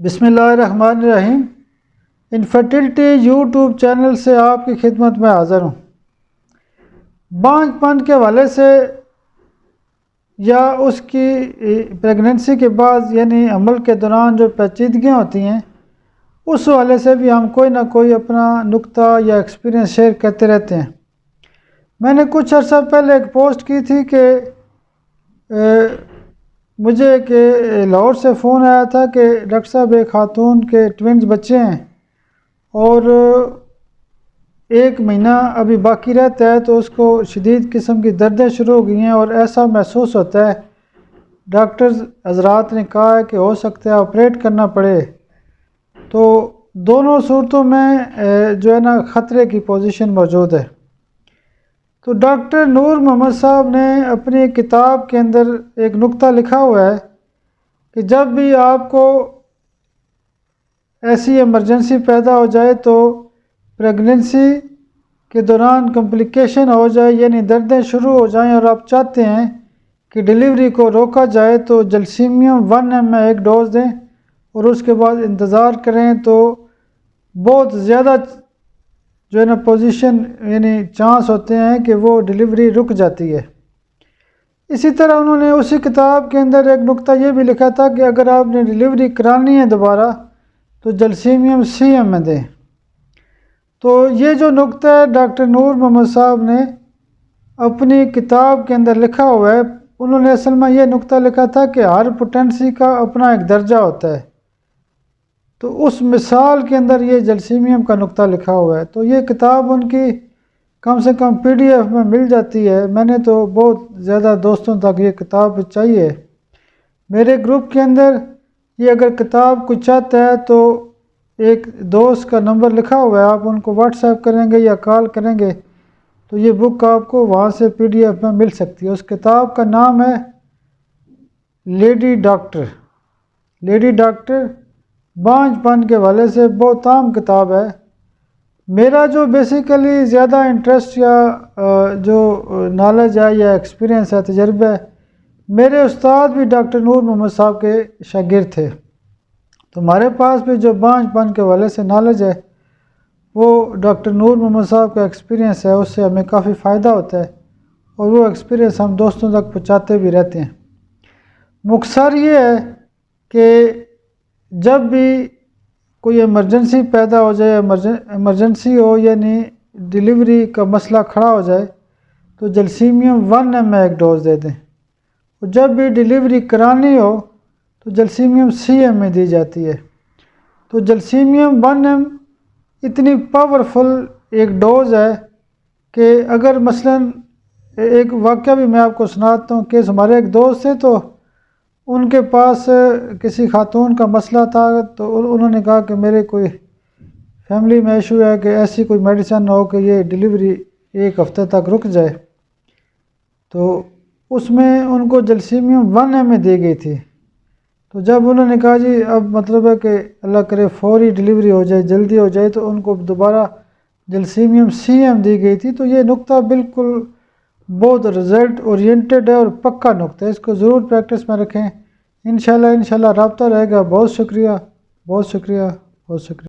بسم اللہ الرحمن الرحیم۔ انفرٹیلٹی یوٹیوب چینل سے آپ کی خدمت میں حاضر ہوں۔ بانجھ پن کے حوالے سے یا اس کی پریگننسی کے بعد یعنی حمل کے دوران جو پیچیدگیاں ہوتی ہیں اس حوالے سے بھی ہم کوئی نہ کوئی اپنا نکتہ یا ایکسپیرینس شیئر کرتے رہتے ہیں۔ میں نے کچھ عرصہ پہلے ایک پوسٹ کی تھی کہ مجھے لاہور سے فون آیا تھا کہ ڈاکٹر صاحب ایک خاتون کے ٹوینز بچے ہیں اور 1 مہینہ ابھی باقی رہتا ہے تو اس کو شدید قسم کی دردیں شروع ہو گئی ہیں اور ایسا محسوس ہوتا ہے، ڈاکٹرز حضرات نے کہا ہے کہ ہو سکتا ہے آپریٹ کرنا پڑے۔ تو دونوں صورتوں میں جو ہے نا خطرے کی پوزیشن موجود ہے۔ تو ڈاکٹر نور محمد صاحب نے اپنی کتاب کے اندر ایک نکتہ لکھا ہوا ہے کہ جب بھی آپ کو ایسی ایمرجنسی پیدا ہو جائے تو پریگننسی کے دوران کمپلیکیشن ہو جائے یعنی دردیں شروع ہو جائیں اور آپ چاہتے ہیں کہ ڈیلیوری کو روکا جائے تو جلسیمیم 1 ml میں 1 ڈوز دیں اور اس کے بعد انتظار کریں تو بہت زیادہ جو ہے نا پوزیشن یعنی چانس ہوتے ہیں کہ وہ ڈیلیوری رک جاتی ہے۔ اسی طرح انہوں نے اسی کتاب کے اندر ایک نکتہ یہ بھی لکھا تھا کہ اگر آپ نے ڈیلیوری کرانی ہے دوبارہ تو جلسیمیم CM میں دیں۔ تو یہ جو نکتہ ہے ڈاکٹر نور محمد صاحب نے اپنی کتاب کے اندر لکھا ہوا ہے، انہوں نے اصل میں یہ نکتہ لکھا تھا کہ ہر پوٹینسی کا اپنا ایک درجہ ہوتا ہے، تو اس مثال کے اندر یہ جلسیمیم کا نکتہ لکھا ہوا ہے۔ تو یہ کتاب ان کی کم سے کم PDF میں مل جاتی ہے، میں نے تو بہت زیادہ دوستوں تک یہ کتاب چاہیے۔ میرے گروپ کے اندر یہ اگر کتاب کوئی چاہتا ہے تو ایک دوست کا نمبر لکھا ہوا ہے، آپ ان کو واٹس ایپ کریں گے یا کال کریں گے تو یہ بک آپ کو وہاں سے PDF میں مل سکتی ہے۔ اس کتاب کا نام ہے لیڈی ڈاکٹر بانجھ پن کے حوالے سے بہت عام کتاب ہے۔ میرا جو بیسیکلی زیادہ انٹرسٹ یا جو نالج ہے یا ایکسپیرینس ہے، تجربہ ہے، میرے استاد بھی ڈاکٹر نور محمد صاحب کے شاگرد تھے، تو ہمارے پاس بھی جو بانجھ پن کے حوالے سے نالج ہے وہ ڈاکٹر نور محمد صاحب کا ایکسپیرینس ہے، اس سے ہمیں کافی فائدہ ہوتا ہے اور وہ ایکسپیرینس ہم دوستوں تک پہنچاتے بھی رہتے ہیں۔ مختصر یہ ہے کہ جب بھی کوئی ایمرجنسی پیدا ہو جائے، ایمرجنسی ہو یعنی ڈیلیوری کا مسئلہ کھڑا ہو جائے تو جلسیمیم 1 ml میں 1 ڈوز دے دیں، اور جب بھی ڈیلیوری کرانی ہو تو جلسیمیم CM میں دی جاتی ہے۔ تو جلسیمیم 1 ml اتنی پاورفل ایک ڈوز ہے کہ اگر مثلاً ایک واقعہ بھی میں آپ کو سناتا ہوں کہ ہمارے ایک دوست تھے تو ان کے پاس کسی خاتون کا مسئلہ تھا، تو انہوں نے کہا کہ میرے کوئی فیملی میں ایشو ہے کہ ایسی کوئی میڈیسن نہ ہو کہ یہ ڈیلیوری 1 ہفتے تک رک جائے، تو اس میں ان کو جلسیمیم 1 ml دی گئی تھی۔ تو جب انہوں نے کہا جی اب مطلب ہے کہ اللہ کرے فوری ڈیلیوری ہو جائے، جلدی ہو جائے، تو ان کو دوبارہ جلسیمیم CM دی گئی تھی۔ تو یہ نکتہ بالکل بہت رزلٹ اورینٹڈ ہے اور پکا نکتہ ہے، اس کو ضرور پریکٹس میں رکھیں، انشاءاللہ رابطہ رہے گا۔ بہت شکریہ۔